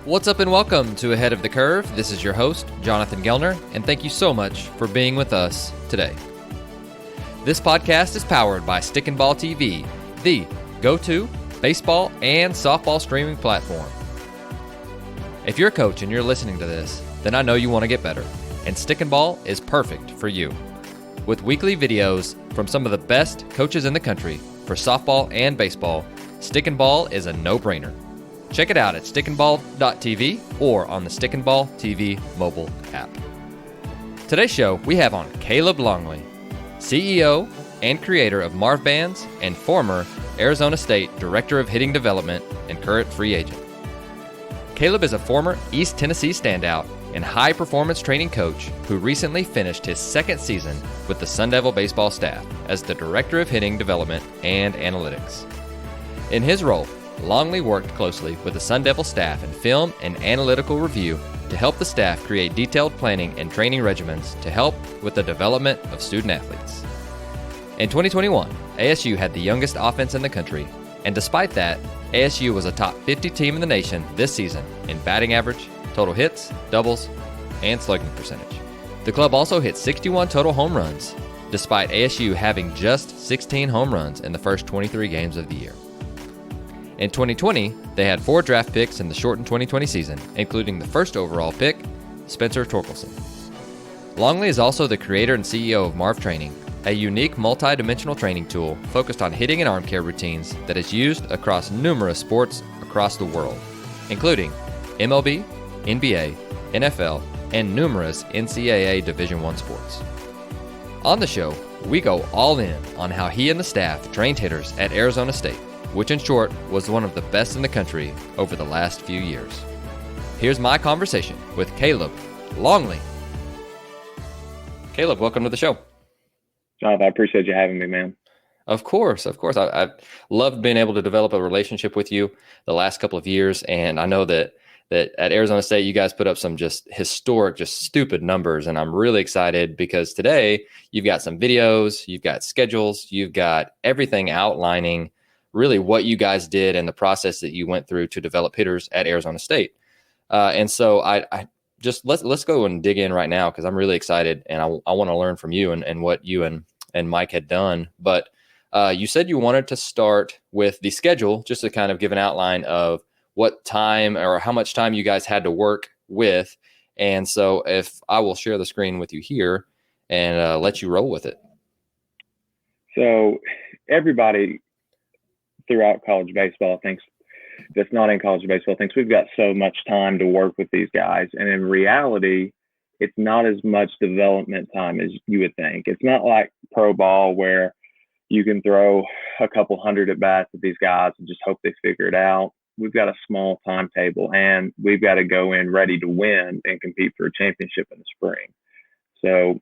What's up and welcome to Ahead of the Curve. This is your host, Jonathan Gellner, and thank you so much for being with us today. This podcast is powered by Stick and Ball TV, the go-to baseball and softball streaming platform. If you're a coach and you're listening to this, then I know you want to get better, and Stick and Ball is perfect for you. With weekly videos from some of the best coaches in the country for softball and baseball, Stick and Ball is a no-brainer. Check it out at stickandball.tv or on the Stick and Ball TV mobile app. Today's show, we have on Caleb Longley, CEO and creator of Marv Bands and former Arizona State Director of Hitting Development and current free agent. Caleb is a former East Tennessee standout and high-performance training coach who recently finished his second season with the Sun Devil baseball staff as the Director of Hitting Development and Analytics. In his role, Longley worked closely with the Sun Devil staff in film and analytical review to help the staff create detailed planning and training regimens to help with the development of student athletes. In 2021, ASU had the youngest offense in the country, and despite that, ASU was a top 50 team in the nation this season in batting average, total hits, doubles, and slugging percentage. The club also hit 61 total home runs, despite ASU having just 16 home runs in the first 23 games of the year. In 2020, they had 4 draft picks in the shortened 2020 season, including the first overall pick, Spencer Torkelson. Longley is also the creator and CEO of Marv Training, a unique multi-dimensional training tool focused on hitting and arm care routines that is used across numerous sports across the world, including MLB, NBA, NFL, and numerous NCAA Division I sports. On the show, we go all in on how he and the staff trained hitters at Arizona State, which in short was one of the best in the country over the last few years. Here's my conversation with Caleb Longley. Caleb, welcome to the show. Jonathan, I appreciate you having me, man. Of course. I've loved being able to develop a relationship with you the last couple of years, and I know that at Arizona State, you guys put up some just historic, just stupid numbers, and I'm really excited because today you've got some videos, you've got schedules, you've got everything outlining really what you guys did and the process that you went through to develop hitters at Arizona State. And so I just let's go and dig in right now because I'm really excited and I want to learn from you and what you and Mike had done. But you said you wanted to start with the schedule just to kind of give an outline of what time or how much time you guys had to work with. And so if I will share the screen with you here and let you roll with it. So everybody throughout college baseball thinks that's not in college baseball thinks we've got so much time to work with these guys. And in reality, it's not as much development time as you would think. It's not like pro ball where you can throw a couple hundred at bats at these guys and just hope they figure it out. We've got a small timetable and we've got to go in ready to win and compete for a championship in the spring. So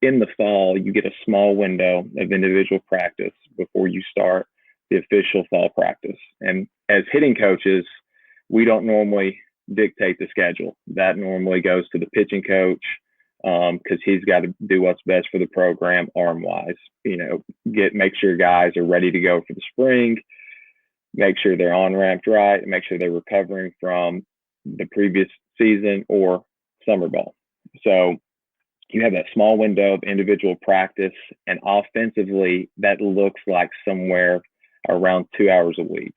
in the fall, you get a small window of individual practice before you start the official fall practice. And as hitting coaches, we don't normally dictate the schedule. That normally goes to the pitching coach because he's got to do what's best for the program arm-wise. Make sure guys are ready to go for the spring, make sure they're on-ramped right, and make sure they're recovering from the previous season or summer ball. So you have that small window of individual practice, and offensively, that looks like somewhere around 2 hours a week.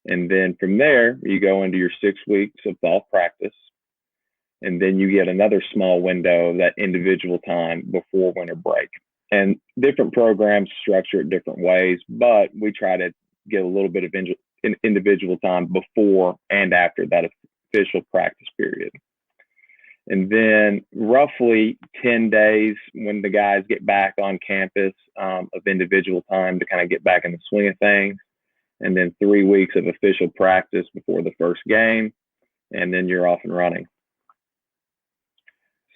And then from there, you go into your 6 weeks of fall practice. And then you get another small window of that individual time before winter break. And different programs structure it different ways, but we try to get a little bit of individual time before and after that official practice period. And then roughly 10 days when the guys get back on campus of individual time to kind of get back in the swing of things. And then 3 weeks of official practice before the first game. And then you're off and running.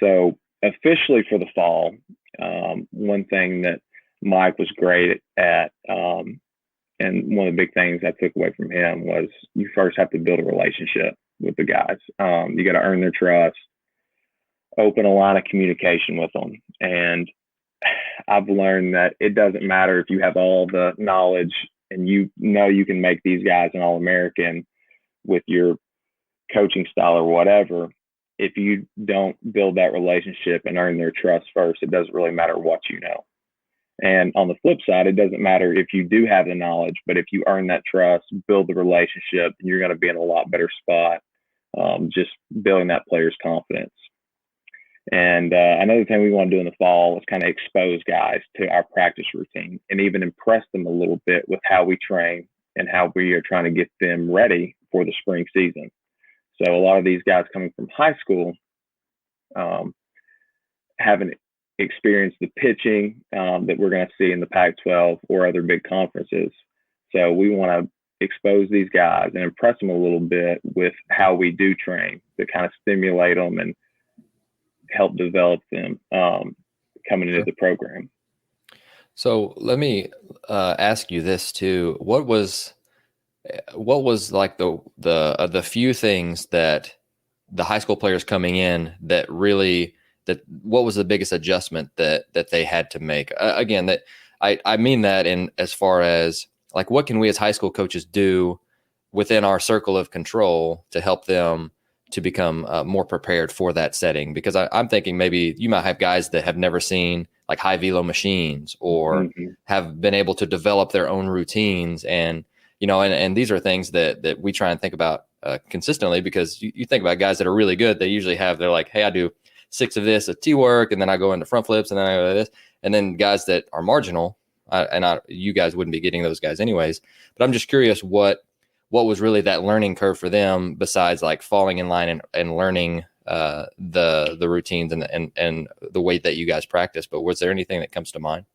So officially for the fall, one thing that Mike was great at, and one of the big things I took away from him was you first have to build a relationship with the guys. You got to earn their trust. Open a line of communication with them. And I've learned that it doesn't matter if you have all the knowledge and you know you can make these guys an All-American with your coaching style or whatever, if you don't build that relationship and earn their trust first, it doesn't really matter what you know. And on the flip side, it doesn't matter if you do have the knowledge, but if you earn that trust, build the relationship, you're going to be in a lot better spot, just building that player's confidence. And another thing we want to do in the fall is kind of expose guys to our practice routine and even impress them a little bit with how we train and how we are trying to get them ready for the spring season. So a lot of these guys coming from high school haven't experienced the pitching that we're going to see in the Pac-12 or other big conferences. So we want to expose these guys and impress them a little bit with how we do train to kind of stimulate them and help develop them coming into the program. So let me ask you this too. What was like the few things that the high school players coming in that what was the biggest adjustment that they had to make? Again, that I mean that in as far as like, what can we as high school coaches do within our circle of control to help them to become more prepared for that setting? Because I'm thinking maybe you might have guys that have never seen like high velo machines or have been able to develop their own routines. And, and these are things that we try and think about consistently, because you think about guys that are really good. They usually they're like, hey, I do 6 of this at T-work, and then I go into front flips, and then I go to this. And then guys that are marginal, you guys wouldn't be getting those guys anyways. But I'm just curious what was really that learning curve for them, besides like falling in line and learning the routines and the way that you guys practice. But was there anything that comes to mind?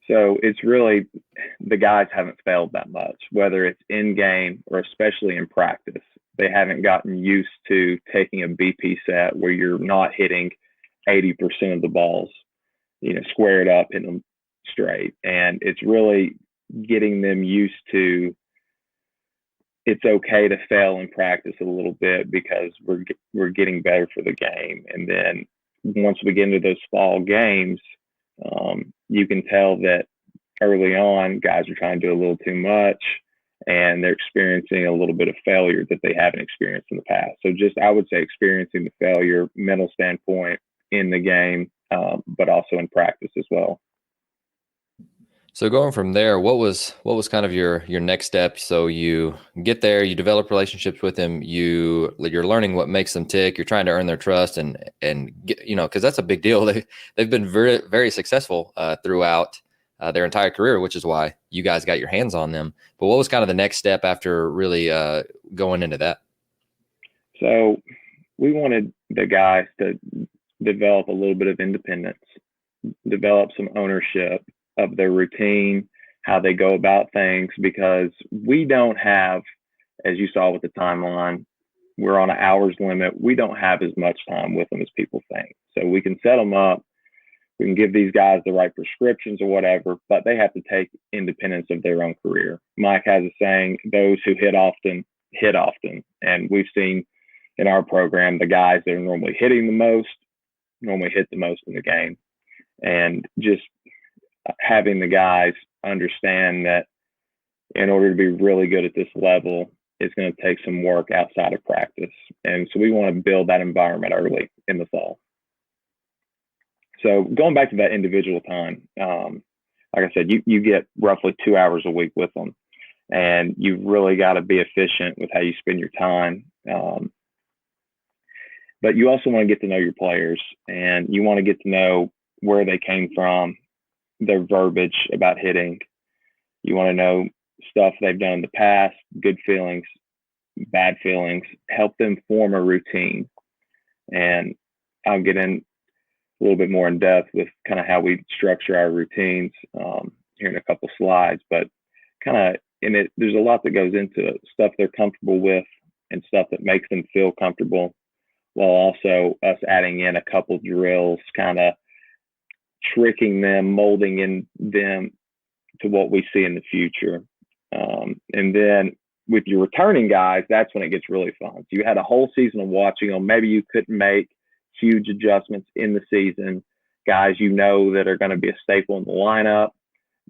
So it's really, the guys haven't failed that much, whether it's in game or especially in practice. They haven't gotten used to taking a BP set where you're not hitting 80% of the balls, squared up, hitting them straight. And it's really getting them used to, it's okay to fail in practice a little bit, because we're getting better for the game. And then once we get into those fall games, you can tell that early on guys are trying to do a little too much, and they're experiencing a little bit of failure that they haven't experienced in the past. So just, I would say, experiencing the failure, mental standpoint in the game, but also in practice as well. So going from there, what was kind of your next step? So you get there, you develop relationships with them, you're learning what makes them tick, you're trying to earn their trust and get, because that's a big deal. They've been very, very successful throughout their entire career, which is why you guys got your hands on them. But what was kind of the next step after really going into that? So we wanted the guys to develop a little bit of independence, develop some ownership of their routine, how they go about things, because we don't have, as you saw with the timeline, we're on an hours limit. We don't have as much time with them as people think. So we can set them up, we can give these guys the right prescriptions or whatever, but they have to take independence of their own career. Mike has a saying, those who hit often hit often. And we've seen in our program, the guys that are normally hitting the most normally hit the most in the game. And just having the guys understand that in order to be really good at this level, it's going to take some work outside of practice. And so we want to build that environment early in the fall. So going back to that individual time, like I said, you get roughly 2 hours a week with them, and you've really got to be efficient with how you spend your time. But you also want to get to know your players, and you want to get to know where they came from, their verbiage about hitting. You want to know stuff they've done in the past, good feelings, bad feelings, help them form a routine. And I'll get in a little bit more in depth with kind of how we structure our routines here in a couple slides, but kind of in it, there's a lot that goes into it, stuff they're comfortable with and stuff that makes them feel comfortable, while also us adding in a couple drills, kind of tricking them, molding in them to what we see in the future. And then with your returning guys, that's when it gets really fun. So you had a whole season of watching them. Maybe you couldn't make huge adjustments in the season. Guys that are going to be a staple in the lineup.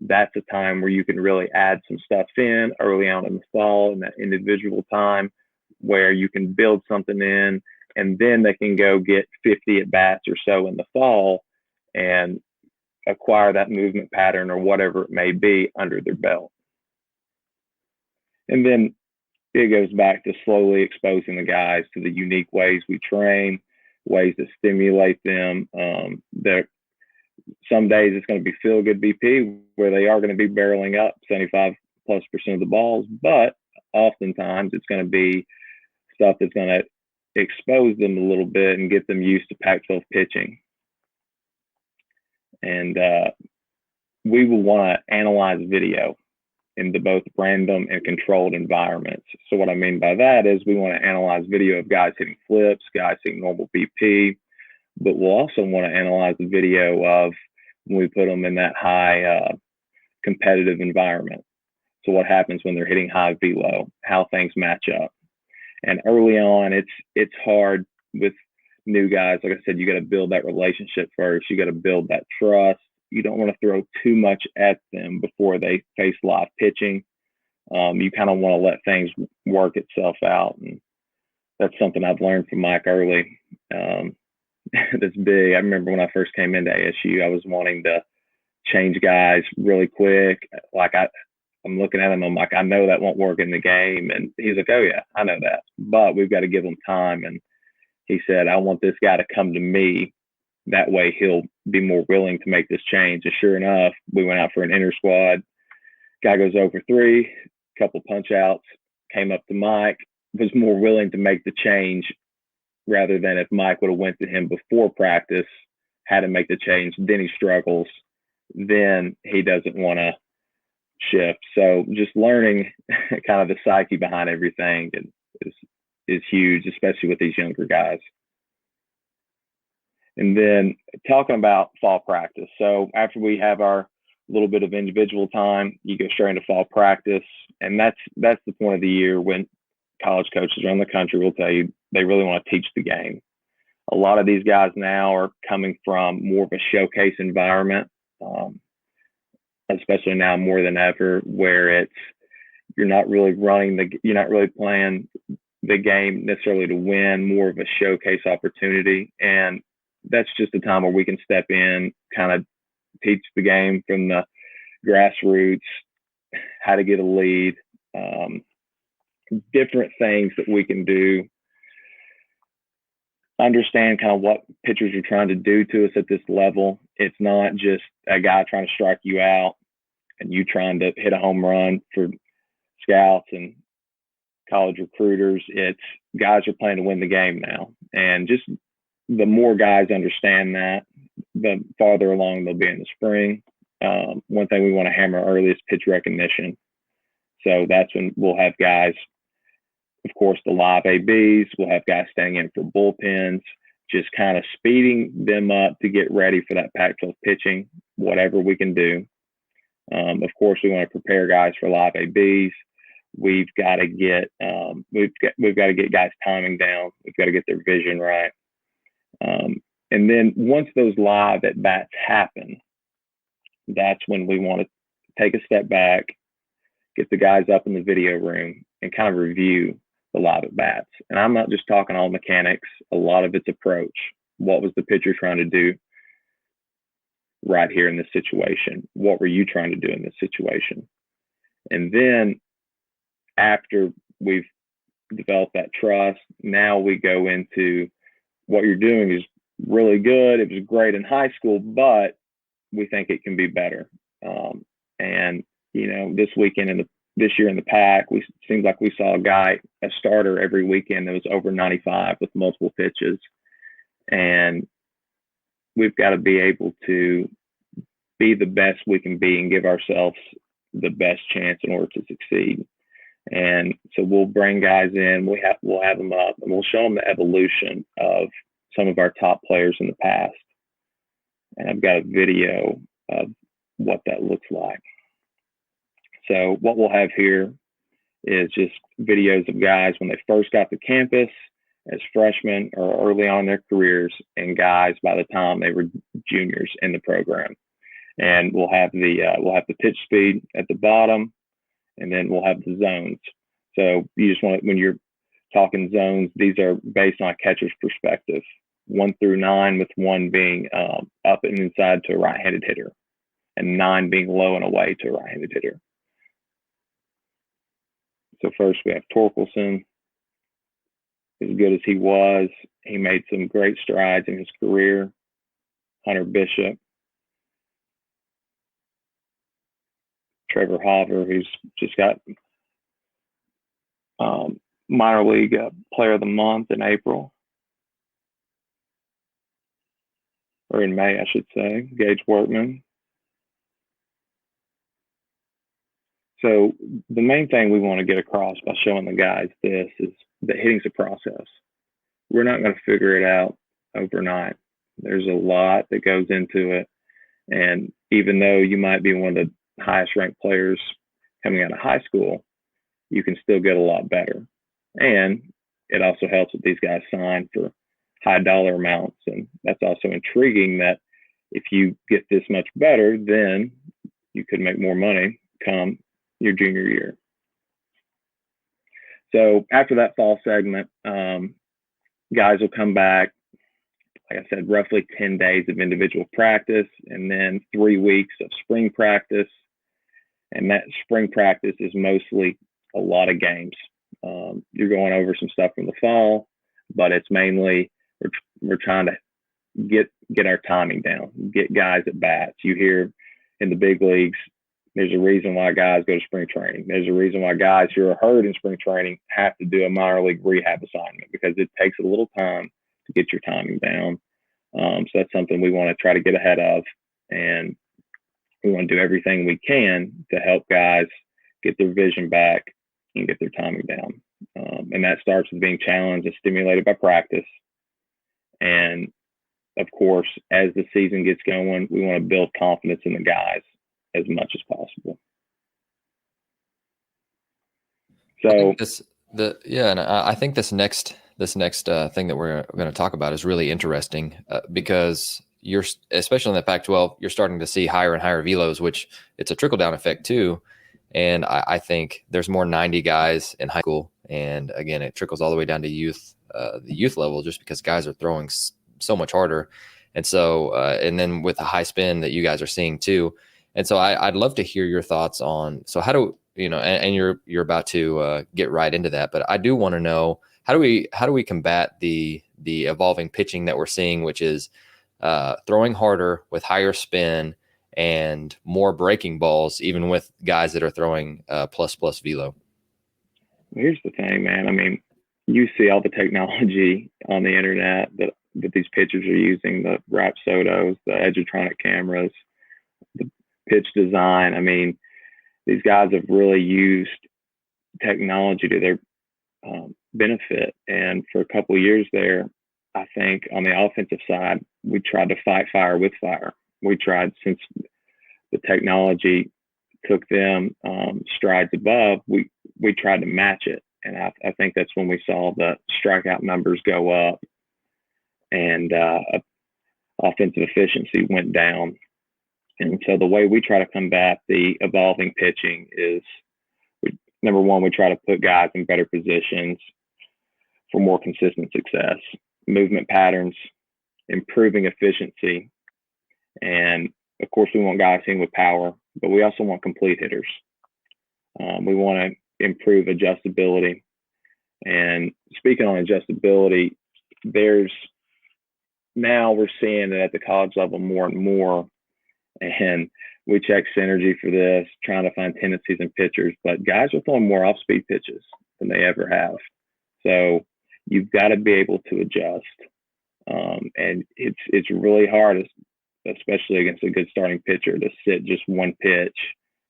That's a time where you can really add some stuff in early on in the fall, and that individual time where you can build something in, and then they can go get 50 at bats or so in the fall and acquire that movement pattern or whatever it may be under their belt. And then it goes back to slowly exposing the guys to the unique ways we train, ways to stimulate them. Some days it's going to be feel good BP where they are going to be barreling up 75+% of the balls, but oftentimes it's going to be stuff that's going to expose them a little bit and get them used to Pac-12 pitching. And we will want to analyze video in both random and controlled environments. So what I mean by that is we want to analyze video of guys hitting flips, guys hitting normal BP, but we'll also want to analyze the video of when we put them in that high competitive environment. So what happens when they're hitting high velo, how things match up. And early on, it's hard with new guys. Like I said, you got to build that relationship first. You got to build that trust. You don't want to throw too much at them before they face live pitching. You kind of want to let things work itself out. And that's something I've learned from Mike early. That's big. I remember when I first came into ASU, I was wanting to change guys really quick. Like I'm looking at him, I'm like, I know that won't work in the game. And he's like, oh yeah, I know that, but we've got to give him time. And he said, I want this guy to come to me. That way he'll be more willing to make this change. And sure enough, we went out for an inter squad. Guy goes 0-for-3, couple punch outs, came up to Mike, was more willing to make the change rather than if Mike would have went to him before practice, had to make the change, then he struggles, then he doesn't want to shift. So just learning kind of the psyche behind everything is huge, especially with these younger guys. And then talking about fall practice. So after we have our little bit of individual time, you go straight into fall practice. And that's the point of the year when college coaches around the country will tell you they really want to teach the game. A lot of these guys now are coming from more of a showcase environment, especially now more than ever, where you're not really playing the game necessarily to win, more of a showcase opportunity. And that's just a time where we can step in, kind of teach the game from the grassroots, how to get a lead, different things that we can do, understand kind of what pitchers are trying to do to us at this level. It's not just a guy trying to strike you out and you trying to hit a home run for scouts and college recruiters. It's guys are playing to win the game now. And just the more guys understand that, the farther along they'll be in the spring. One thing we want to hammer early is pitch recognition. So that's when we'll have guys, of course, the live ABs, we'll have guys staying in for bullpens, just kind of speeding them up to get ready for that Pac-12 pitching, whatever we can do. Of course, we want to prepare guys for live ABs. We've got to get guys timing down. We've got to get their vision right. And then once those live at bats happen, that's when we want to take a step back, get the guys up in the video room and kind of review the live at bats. And I'm not just talking all mechanics, a lot of it's approach. What was the pitcher trying to do right here in this situation? What were you trying to do in this situation? And then after we've developed that trust, now we go into what you're doing is really good. It was great in high school, but we think it can be better. And, this weekend this year in the Pac, seems like we saw a starter every weekend that was over 95 with multiple pitches. And we've got to be able to be the best we can be and give ourselves the best chance in order to succeed. And so we'll bring guys in, we'll have them up, and we'll show them the evolution of some of our top players in the past. And I've got a video of what that looks like. So what we'll have here is just videos of guys when they first got to campus as freshmen or early on in their careers, and guys by the time they were juniors in the program. And we'll have the pitch speed at the bottom, and then we'll have the zones. So you just want to, when you're talking zones, these are based on a catcher's perspective, 1 through 9, with 1 being up and inside to a right-handed hitter, and 9 being low and away to a right-handed hitter. So first we have Torkelson. As good as he was, he made some great strides in his career. Hunter Bishop, Trevor Hauver, who's just got minor league player of the month in April, or in May, I should say. Gage Workman. So the main thing we want to get across by showing the guys this is that hitting's a process. We're not going to figure it out overnight. There's a lot that goes into it. And even though you might be one of the highest ranked players coming out of high school, you can still get a lot better. And it also helps that these guys sign for high dollar amounts. And that's also intriguing that if you get this much better, then you could make more money come your junior year. So after that fall segment, guys will come back, like I said, roughly 10 days of individual practice, and then 3 weeks of spring practice. And that spring practice is mostly a lot of games. You're going over some stuff from the fall, but it's mainly we're trying to get our timing down, get guys at bats. You hear in the big leagues, there's a reason why guys go to spring training. There's a reason why guys who are hurt in spring training have to do a minor league rehab assignment, because it takes a little time to get your timing down. So that's something we want to try to get ahead of, and we want to do everything we can to help guys get their vision back and get their timing down. And that starts with being challenged and stimulated by practice. And of course, as the season gets going, we want to build confidence in the guys as much as possible. So I think this next thing that we're going to talk about is really interesting because you're, especially in the Pac-12, you're starting to see higher and higher velos, which it's a trickle down effect too. And I think there's more 90 guys in high school, and again, it trickles all the way down to the youth level, just because guys are throwing so much harder. And so, and then with the high spin that you guys are seeing too. And so I'd love to hear your thoughts on, so how do, and you're about to get right into that, but I do want to know, how do we combat the evolving pitching that we're seeing, which is throwing harder with higher spin and more breaking balls, even with guys that are throwing plus velo? Here's the thing, man. I mean, you see all the technology on the internet that these pitchers are using, the Rapsodos, the Edgertronic cameras, the pitch design. I mean, these guys have really used technology to their benefit. And for a couple of years there, I think on the offensive side, we tried to fight fire with fire. We tried, since the technology took them strides above, we tried to match it. And I think that's when we saw the strikeout numbers go up and offensive efficiency went down. And so the way we try to combat the evolving pitching is, number one, we try to put guys in better positions for more consistent success, movement patterns, improving efficiency. And of course, we want guys hitting with power, but we also want complete hitters. We want to improve adjustability. And speaking on adjustability, now we're seeing it at the college level more and more. And we check synergy for this, trying to find tendencies in pitchers, but guys are throwing more off-speed pitches than they ever have. So you've got to be able to adjust. And it's really hard, especially against a good starting pitcher, to sit just one pitch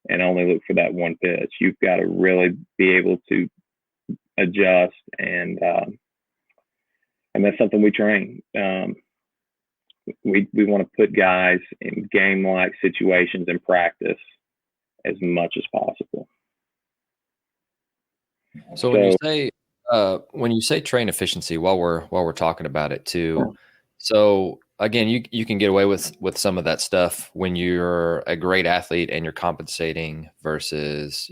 and only look for that one pitch. You've got to really be able to adjust, and that's something we train. We want to put guys in game-like situations in practice as much as possible. So when you say train efficiency, while we're talking about it too, so again, you can get away with some of that stuff when you're a great athlete and you're compensating versus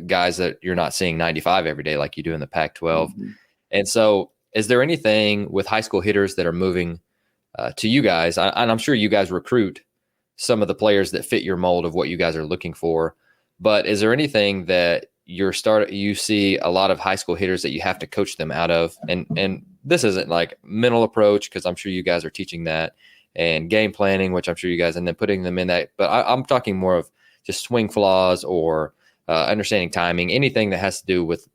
guys that you're not seeing 95 every day like you do in the Pac-12. Mm-hmm. And so is there anything with high school hitters that are moving to you guys? And I'm sure you guys recruit some of the players that fit your mold of what you guys are looking for. But is there anything that you see a lot of high school hitters that you have to coach them out of? And this isn't like mental approach, because I'm sure you guys are teaching that, and game planning, which I'm sure you guys, and then putting them in that. But I'm talking more of just swing flaws or understanding timing, anything that has to do with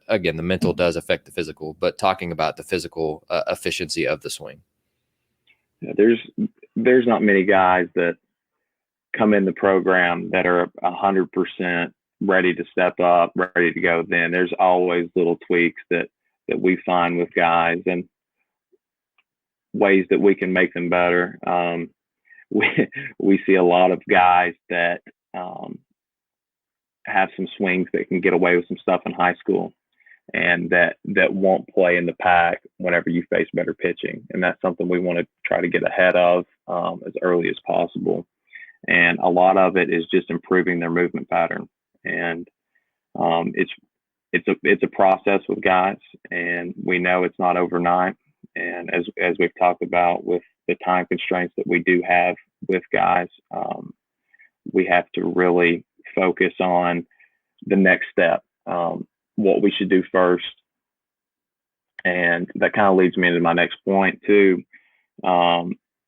again, the mental does affect the physical, but talking about the physical efficiency of the swing. Yeah, there's not many guys that come in the program that are 100% ready to step up, ready to go. Then there's always little tweaks that we find with guys and ways that we can make them better. We see a lot of guys that have some swings that can get away with some stuff in high school, and that won't play in the pack whenever you face better pitching. And that's something we want to try to get ahead of as early as possible. And a lot of it is just improving their movement pattern. And it's a process with guys, and we know it's not overnight. And as we've talked about with the time constraints that we do have with guys, we have to really focus on the next step, what we should do first. And that kind of leads me into my next point too.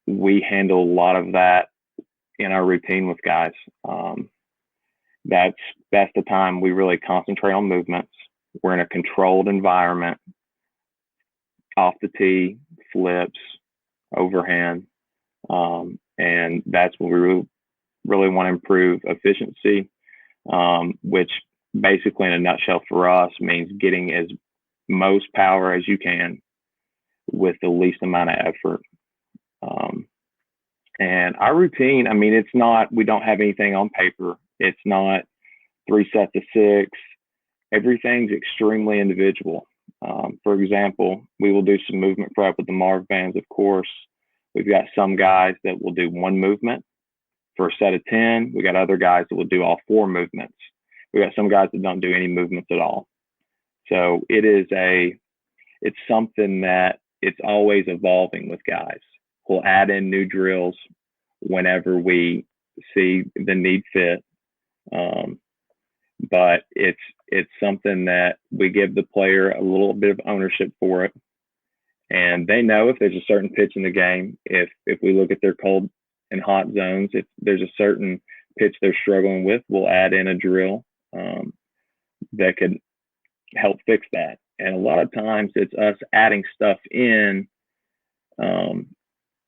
We handle a lot of that in our routine with guys. That's the time we really concentrate on movements. We're in a controlled environment, off the tee, flips, overhand. And that's what we really want to improve efficiency, which basically in a nutshell for us means getting as most power as you can with the least amount of effort. And our routine, I mean, it's not, we don't have anything on paper. It's not 3 sets of 6. Everything's extremely individual. For example, we will do some movement prep with the Marv bands, of course. We've got some guys that will do one movement for a set of 10. We got other guys that will do all 4 movements. We got some guys that don't do any movements at all. So it's something that it's always evolving with guys. We'll add in new drills whenever we see the need fit. But it's something that we give the player a little bit of ownership for it. And they know if there's a certain pitch in the game, if we look at their cold and hot zones, if there's a certain pitch they're struggling with, we'll add in a drill that could help fix that. And a lot of times it's us adding stuff in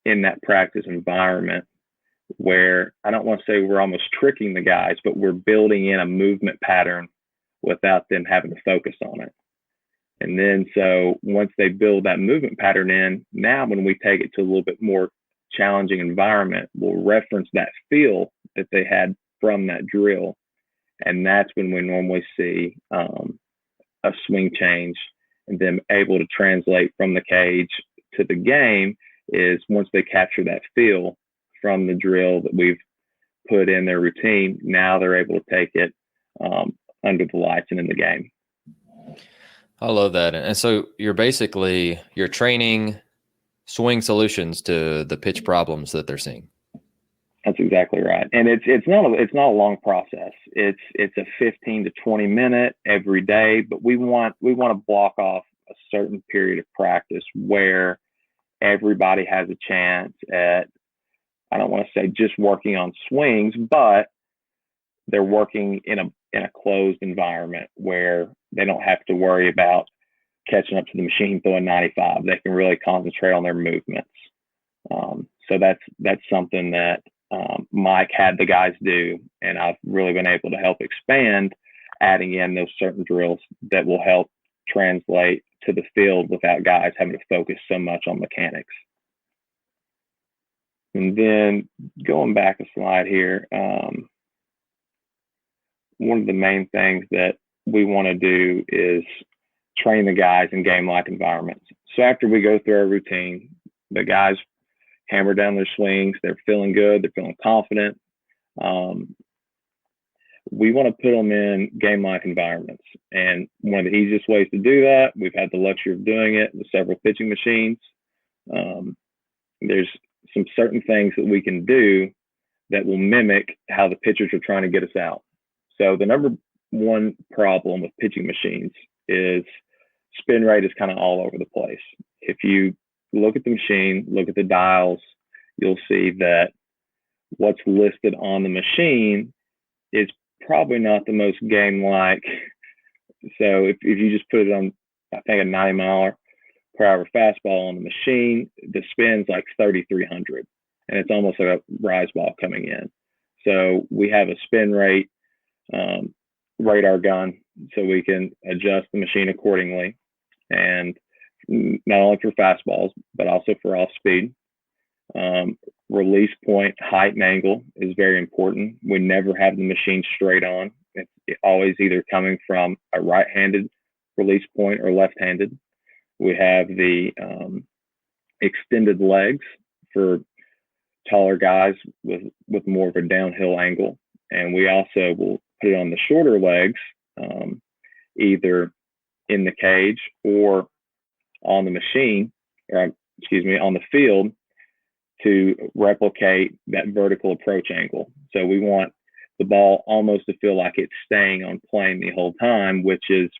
that practice environment where I don't want to say we're almost tricking the guys, but we're building in a movement pattern without them having to focus on it. And then so once they build that movement pattern in, now when we take it to a little bit more challenging environment, we'll reference that feel that they had from that drill. And that's when we normally see a swing change, and them able to translate from the cage to the game is once they capture that feel from the drill that we've put in their routine, now they're able to take it under the lights and in the game. I love that. And so you're training swing solutions to the pitch problems that they're seeing. That's exactly right. And it's not a long process. It's a 15 to 20 minute every day, but we want to block off a certain period of practice where everybody has a chance at, I don't want to say just working on swings, but they're working in a closed environment where they don't have to worry about catching up to the machine throwing 95. They can really concentrate on their movements. So that's something that Mike had the guys do, and I've really been able to help expand, adding in those certain drills that will help translate to the field without guys having to focus so much on mechanics. And then going back a slide here, one of the main things that we want to do is train the guys in game-like environments. So after we go through our routine, the guys hammer down their swings, they're feeling good, they're feeling confident. we want to put them in game-like environments. And one of the easiest ways to do that, we've had the luxury of doing it with several pitching machines. There's some certain things that we can do that will mimic how the pitchers are trying to get us out. So the number one problem with pitching machines is spin rate is kind of all over the place. If you look at the machine, look at the dials, you'll see that what's listed on the machine is probably not the most game-like. So if you just put it on, I think, a 90-mile-per-hour fastball on the machine, the spin's like 3,300, and it's almost like a rise ball coming in. So we have a spin rate radar gun, so we can adjust the machine accordingly, and not only for fastballs, but also for off speed. Release point height and angle is very important. We never have the machine straight on. It's always either coming from a right-handed release point or left-handed. We have the extended legs for taller guys with more of a downhill angle. And we also will put it on the shorter legs, either in the cage or on the machine, or on the field, to replicate that vertical approach angle. So we want the ball almost to feel like it's staying on plane the whole time, which is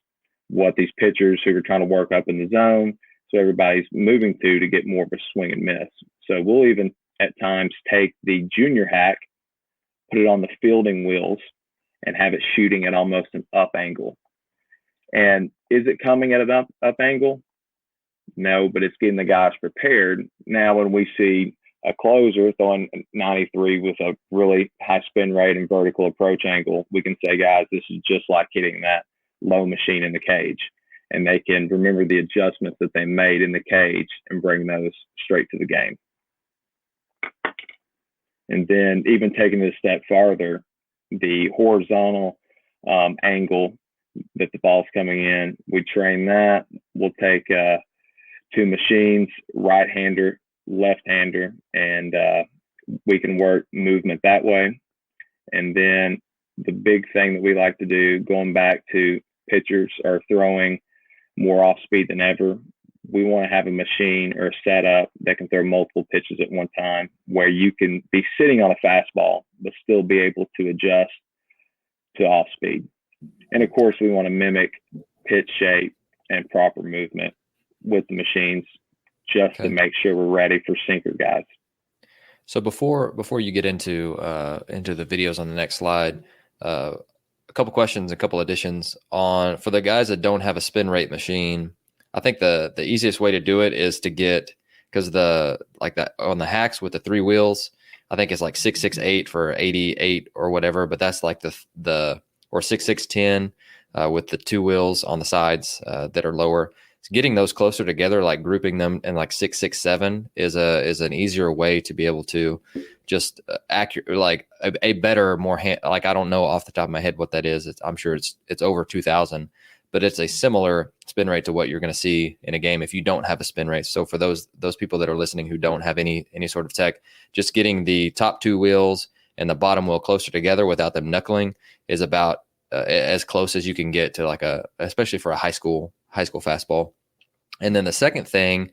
what these pitchers who are trying to work up in the zone, so everybody's moving to get more of a swing and miss. So we'll even at times take the junior hack, put it on the fielding wheels, and have it shooting at almost an up angle. And is it coming at an up angle? No, but it's getting the guys prepared. Now, when we see a closer throwing 93 with a really high spin rate and vertical approach angle, we can say, guys, this is just like hitting that low machine in the cage. And they can remember the adjustments that they made in the cage and bring those straight to the game. And then even taking it a step farther, the horizontal angle that the ball's coming in, we train that. We'll take two machines, right-hander, left-hander, and we can work movement that way. And then the big thing that we like to do, going back to pitchers are throwing more off speed than ever, we want to have a machine or a setup that can throw multiple pitches at one time, where you can be sitting on a fastball but still be able to adjust to off speed. And of course, we want to mimic pitch shape and proper movement with the machines, just to make sure we're ready for sinker guys. So before you get into the videos on the next slide, a couple questions, a couple additions on for the guys that don't have a spin rate machine. I think the easiest way to do it is to get, because that on the hacks with the three wheels, I think it's like 668 for 88 or whatever, but that's like the or 6610 with the two wheels on the sides that are lower. Getting those closer together, like grouping them in like 667 is an easier way to be able to just accurate, like a better, more like, I don't know off the top of my head what that is. I'm sure it's over 2000, but it's a similar spin rate to what you're going to see in a game if you don't have a spin rate. So for those people that are listening who don't have any sort of tech, just getting the top two wheels and the bottom wheel closer together without them knuckling is about as close as you can get to especially for a high school fastball. And then the second thing,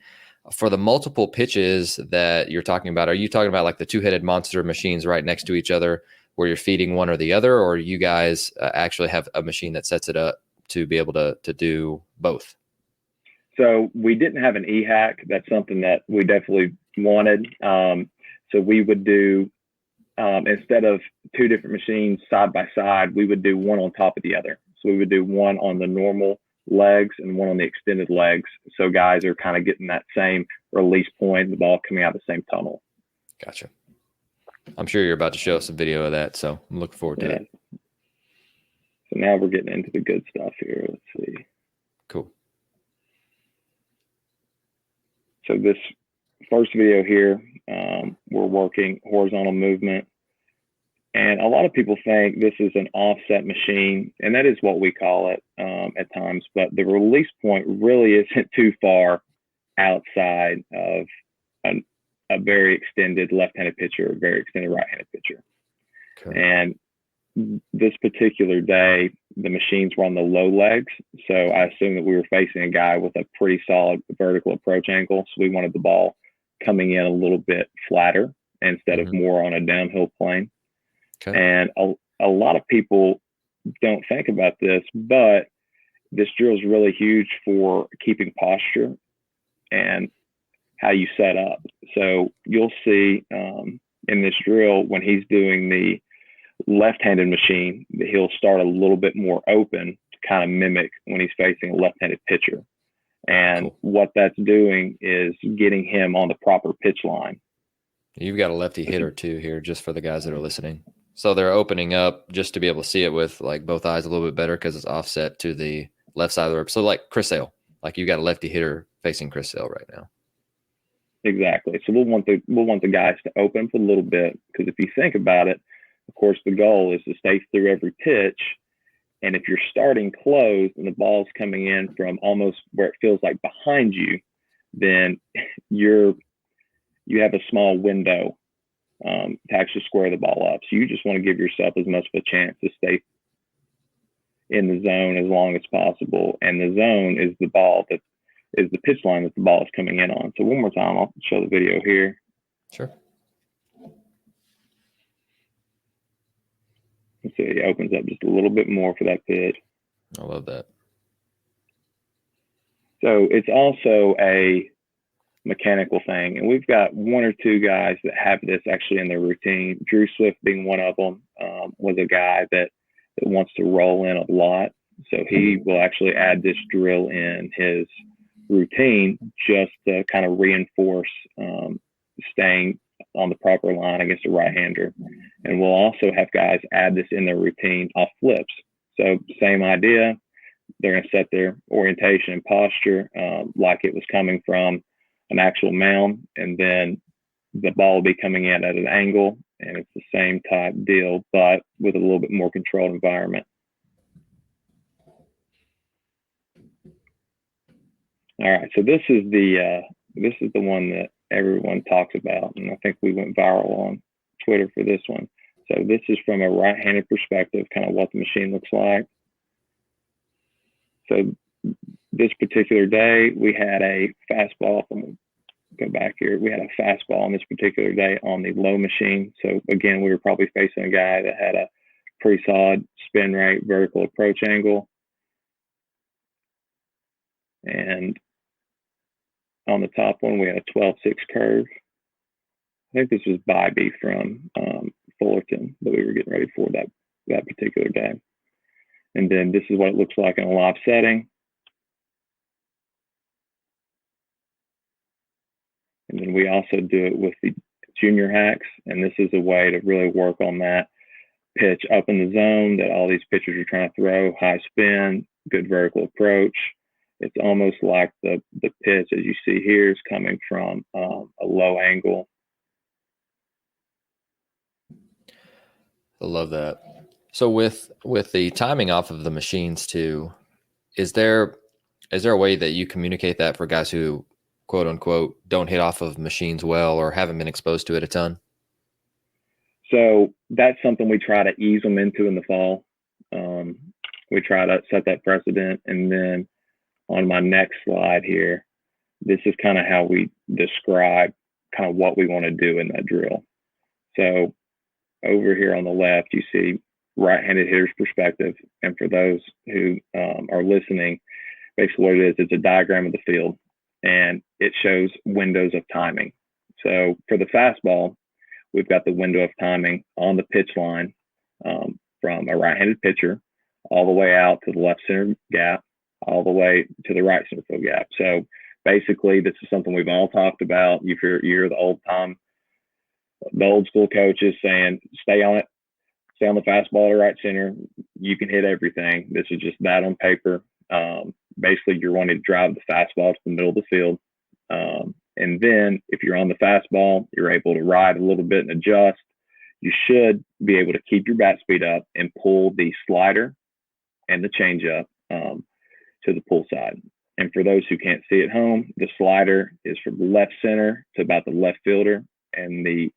for the multiple pitches that you're talking about, are you talking about like the two-headed monster machines right next to each other where you're feeding one or the other, or you guys actually have a machine that sets it up to be able to do both? So we didn't have an e-hack. That's something that we definitely wanted. So we would do, instead of two different machines side by side, we would do one on top of the other. So we would do one on the normal legs and one on the extended legs. So guys are kind of getting that same release point, the ball coming out of the same tunnel. Gotcha. I'm sure you're about to show us a video of that, so I'm looking forward to it. So now we're getting into the good stuff here. Let's see. Cool. So this first video here, we're working horizontal movement. And a lot of people think this is an offset machine, and that is what we call it at times. But the release point really isn't too far outside of a very extended left-handed pitcher, or a very extended right-handed pitcher. Okay. And this particular day, the machines were on the low legs. So I assumed that we were facing a guy with a pretty solid vertical approach angle. So we wanted the ball coming in a little bit flatter instead of more on a downhill plane. Okay. And a lot of people don't think about this, but this drill is really huge for keeping posture and how you set up. So you'll see in this drill, when he's doing the left-handed machine, he'll start a little bit more open to kind of mimic when he's facing a left-handed pitcher. And what that's doing is getting him on the proper pitch line. You've got a lefty hitter too here, just for the guys that are listening. So they're opening up just to be able to see it with like both eyes a little bit better because it's offset to the left side of the rope. So like Chris Sale, like you got a lefty hitter facing Chris Sale right now. Exactly. So we'll want the guys to open up a little bit, because if you think about it, of course, the goal is to stay through every pitch. And if you're starting closed and the ball's coming in from almost where it feels like behind you, then you have a small window to actually square the ball up. So you just want to give yourself as much of a chance to stay in the zone as long as possible. And the zone is the ball that is the pitch line that the ball is coming in on. So one more time, I'll show the video here. Sure. Let's see, it opens up just a little bit more for that pitch. I love that. So it's also a mechanical thing. And we've got one or two guys that have this actually in their routine. Drew Swift being one of them, was a guy that wants to roll in a lot. So he will actually add this drill in his routine just to kind of reinforce staying on the proper line against a right-hander. And we'll also have guys add this in their routine off flips. So same idea. They're going to set their orientation and posture like it was coming from an actual mound, and then the ball will be coming in at an angle, and it's the same type deal, but with a little bit more controlled environment. All right, so this is the one that everyone talks about, and I think we went viral on Twitter for this one. So this is from a right-handed perspective, kind of what the machine looks like. So this particular day, we had a fastball. Go back here. We had a fastball on this particular day on the low machine. So again, we were probably facing a guy that had a pretty solid spin rate, vertical approach angle. And on the top one, we had a 12-6 curve. I think this was Bybee from Fullerton that we were getting ready for that particular day. And then this is what it looks like in a live setting. And then we also do it with the junior hacks. And this is a way to really work on that pitch up in the zone that all these pitchers are trying to throw, high spin, good vertical approach. It's almost like the pitch, as you see here, is coming from a low angle. I love that. So with the timing off of the machines too, is there a way that you communicate that for guys who, quote unquote, don't hit off of machines well or haven't been exposed to it a ton? So that's something we try to ease them into in the fall. We try to set that precedent. And then on my next slide here, this is kind of how we describe kind of what we want to do in that drill. So over here on the left, you see right-handed hitter's perspective. And for those who are listening, basically what it is, it's a diagram of the field, and it shows windows of timing. So for the fastball, we've got the window of timing on the pitch line from a right-handed pitcher all the way out to the left center gap, all the way to the right center field gap. So basically, this is something we've all talked about. You're the old school coaches saying, stay on it, stay on the fastball to right center. You can hit everything. This is just that on paper. Basically, you're wanting to drive the fastball to the middle of the field. And then if you're on the fastball, you're able to ride a little bit and adjust. You should be able to keep your bat speed up and pull the slider and the changeup to the pull side. And for those who can't see at home, the slider is from left center to about the left fielder, and the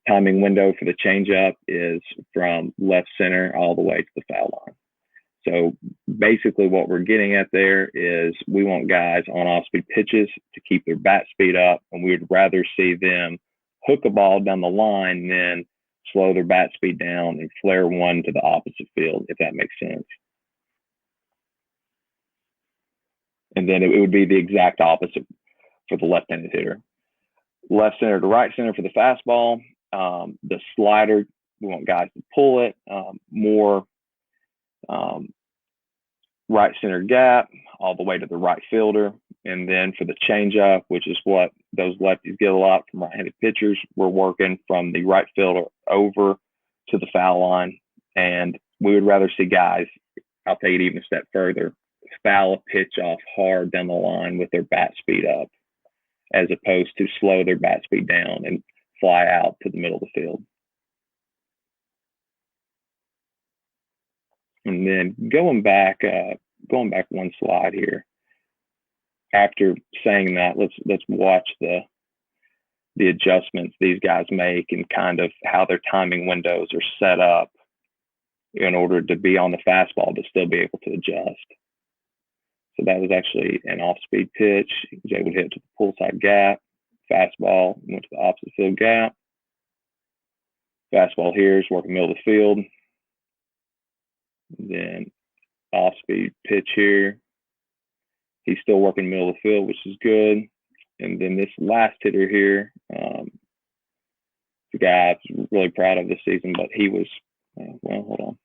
timing window for the changeup is from left center all the way to the foul line. So basically what we're getting at there is we want guys on off-speed pitches to keep their bat speed up, and we would rather see them hook a ball down the line than slow their bat speed down and flare one to the opposite field, if that makes sense. And then it would be the exact opposite for the left-handed hitter. Left center to right center for the fastball. The slider, we want guys to pull it more right center gap all the way to the right fielder. And then for the changeup, which is what those lefties get a lot from right-handed pitchers, we're working from the right fielder over to the foul line. And we would rather see guys, I'll take it even a step further, foul a pitch off hard down the line with their bat speed up, as opposed to slow their bat speed down and fly out to the middle of the field. And then going back one slide here. After saying that, let's watch the adjustments these guys make and kind of how their timing windows are set up in order to be on the fastball to still be able to adjust. So that was actually an off-speed pitch. He was able to hit to the pull side gap. Fastball went to the opposite field gap. Fastball here is working middle of the field. Then off-speed pitch here. He's still working middle of the field, which is good. And then this last hitter here, the guy I'm really proud of this season, but he was, hold on.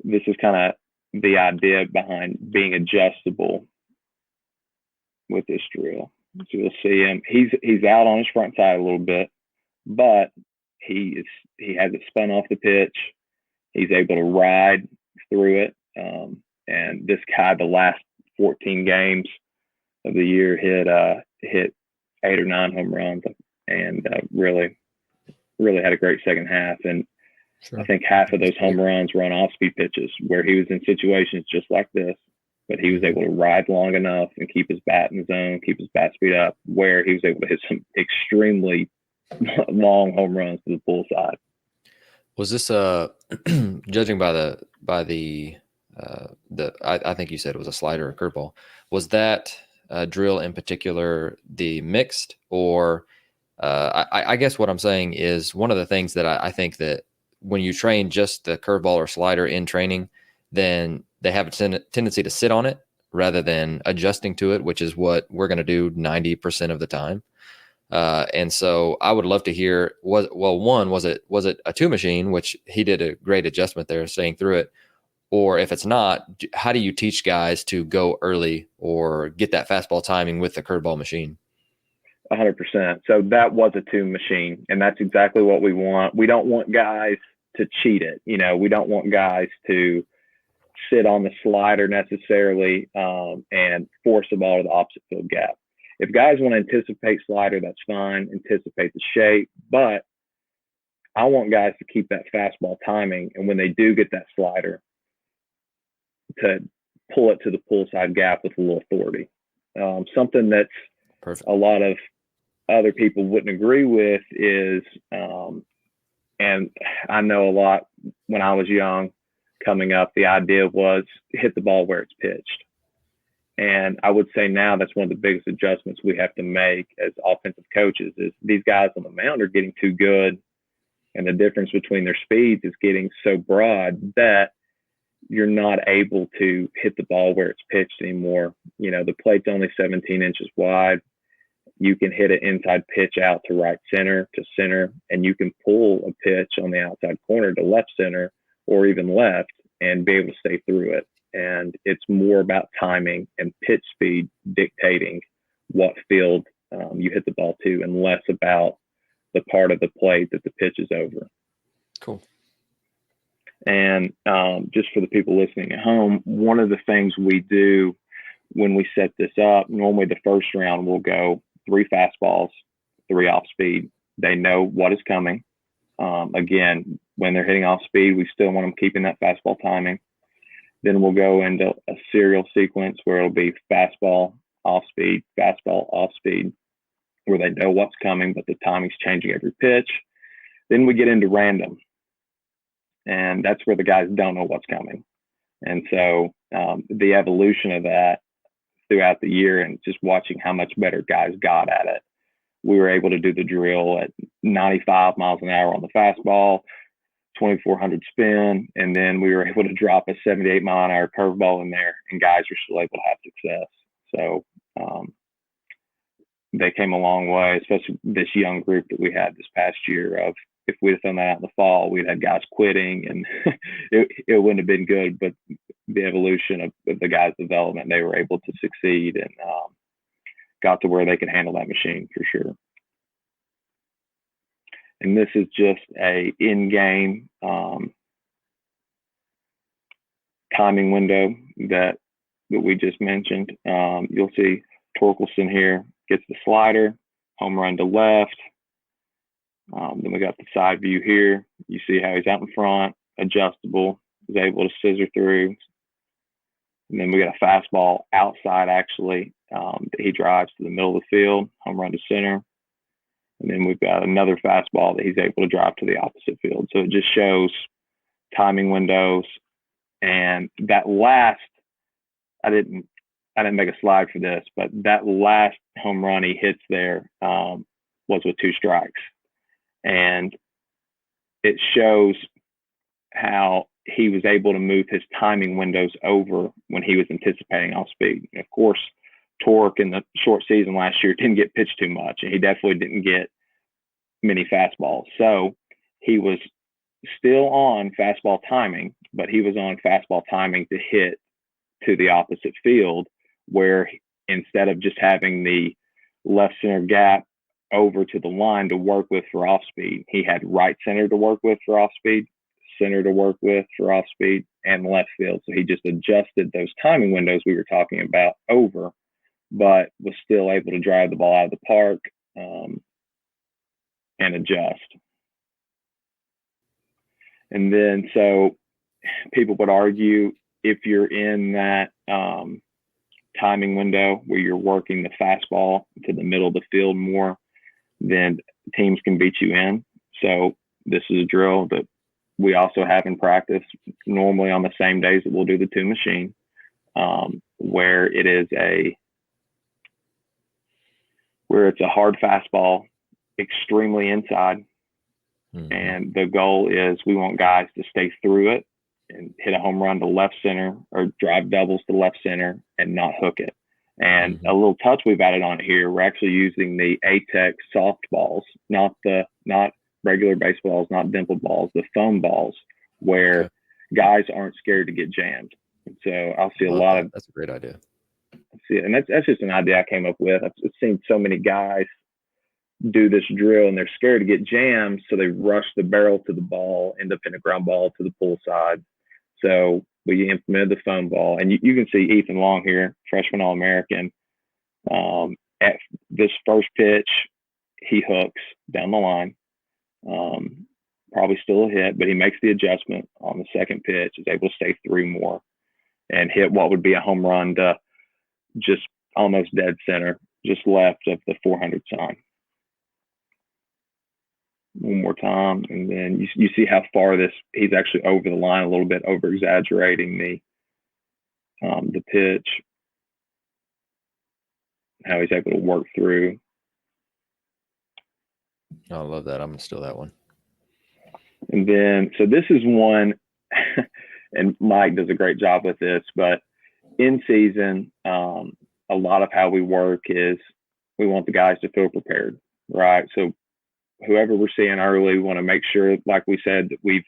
This is kind of the idea behind being adjustable with this drill. So you'll see him. He's out on his front side a little bit, but he has it spun off the pitch. He's able to ride through it. And this guy, the last 14 games of the year, hit 8 or 9 home runs, and really had a great second half. And sure. I think half of those home runs were on off-speed pitches where he was in situations just like this, but he was able to ride long enough and keep his bat in the zone, keep his bat speed up, where he was able to hit some extremely long home runs to the pull side. Was this judging by the I think you said it was a slider or curveball. Was that drill in particular the mixed, or I guess what I'm saying is one of the things that I think that when you train just the curveball or slider in training, then they have a tendency to sit on it rather than adjusting to it, which is what we're going to do 90% of the time. And so I would love to hear, was it a 2 machine, which he did a great adjustment there, staying through it, or if it's not, how do you teach guys to go early or get that fastball timing with the curveball machine? 100%. So that was a 2 machine, and that's exactly what we want. We don't want guys to cheat it. We don't want guys to sit on the slider necessarily and force the ball to the opposite field gap. If guys want to anticipate slider, that's fine. Anticipate the shape, but I want guys to keep that fastball timing, and when they do get that slider, to pull it to the pull side gap with a little authority. Something that's perfect. A lot of other people wouldn't agree with is, and I know a lot when I was young coming up, the idea was hit the ball where it's pitched. And I would say now that's one of the biggest adjustments we have to make as offensive coaches is these guys on the mound are getting too good. And the difference between their speeds is getting so broad that you're not able to hit the ball where it's pitched anymore. The plate's only 17 inches wide. You can hit an inside pitch out to right center to center, and you can pull a pitch on the outside corner to left center or even left and be able to stay through it. And it's more about timing and pitch speed dictating what field you hit the ball to, and less about the part of the plate that the pitch is over. Cool. And just for the people listening at home, one of the things we do when we set this up, normally the first round we'll go 3 fastballs, 3 off speed. They know what is coming. Again, when they're hitting off speed, we still want them keeping that fastball timing. Then we'll go into a serial sequence where it'll be fastball, off speed, where they know what's coming, but the timing's changing every pitch. Then we get into random, and that's where the guys don't know what's coming. And so the evolution of that throughout the year and just watching how much better guys got at it, we were able to do the drill at 95 miles an hour on the fastball, 2,400 spin, and then we were able to drop a 78 mile an hour curveball in there, and guys were still able to have success. So they came a long way, especially this young group that we had this past year. Of if we'd have done that out in the fall, we'd had guys quitting, and it wouldn't have been good. But the evolution of the guys' development, they were able to succeed and got to where they could handle that machine for sure. And this is just a in-game timing window that we just mentioned. You'll see Torkelson here gets the slider, home run to left. Then we got the side view here. You see how he's out in front, adjustable, is able to scissor through. And then we got a fastball outside, actually, that he drives to the middle of the field, home run to center. And then we've got another fastball that he's able to drive to the opposite field. So it just shows timing windows. And that last, I didn't make a slide for this, but that last home run he hits there was with 2 strikes. And it shows how he was able to move his timing windows over when he was anticipating off speed. And of course, Torque in the short season last year didn't get pitched too much, and he definitely didn't get many fastballs. So he was still on fastball timing, but he was on fastball timing to hit to the opposite field, where instead of just having the left center gap over to the line to work with for off speed, he had right center to work with for off speed, center to work with for off speed, and left field. So he just adjusted those timing windows we were talking about over, but was still able to drive the ball out of the park and adjust. And then, so people would argue, if you're in that timing window where you're working the fastball to the middle of the field more, then teams can beat you in. So this is a drill that we also have in practice, normally on the same days that we'll do the 2 machine, where it's a hard fastball, extremely inside. Mm-hmm. And the goal is we want guys to stay through it and hit a home run to left center or drive doubles to left center and not hook it. And a little touch we've added on here, we're actually using the Atex soft balls, not regular baseballs, not dimple balls, the foam balls, where guys aren't scared to get jammed. And so I'll see a lot of. That's a great idea. See it, and that's just an idea I came up with. I've seen so many guys do this drill and they're scared to get jammed, so they rush the barrel to the ball, end up in a ground ball to the pull side. So we implemented the foam ball, and you can see Ethan Long here, freshman All-American. At this first pitch, he hooks down the line. Probably still a hit, but he makes the adjustment on the second pitch, is able to stay through more and hit what would be a home run to just almost dead center, just left of the 400 sign. One more time, and then you see how far he's actually over the line a little bit, over exaggerating the pitch, how he's able to work through. I love that. I'm gonna steal that one. And then, so this is one, and Mike does a great job with this, but in season, a lot of how we work is we want the guys to feel prepared, right? So whoever we're seeing early, we want to make sure, like we said, that we've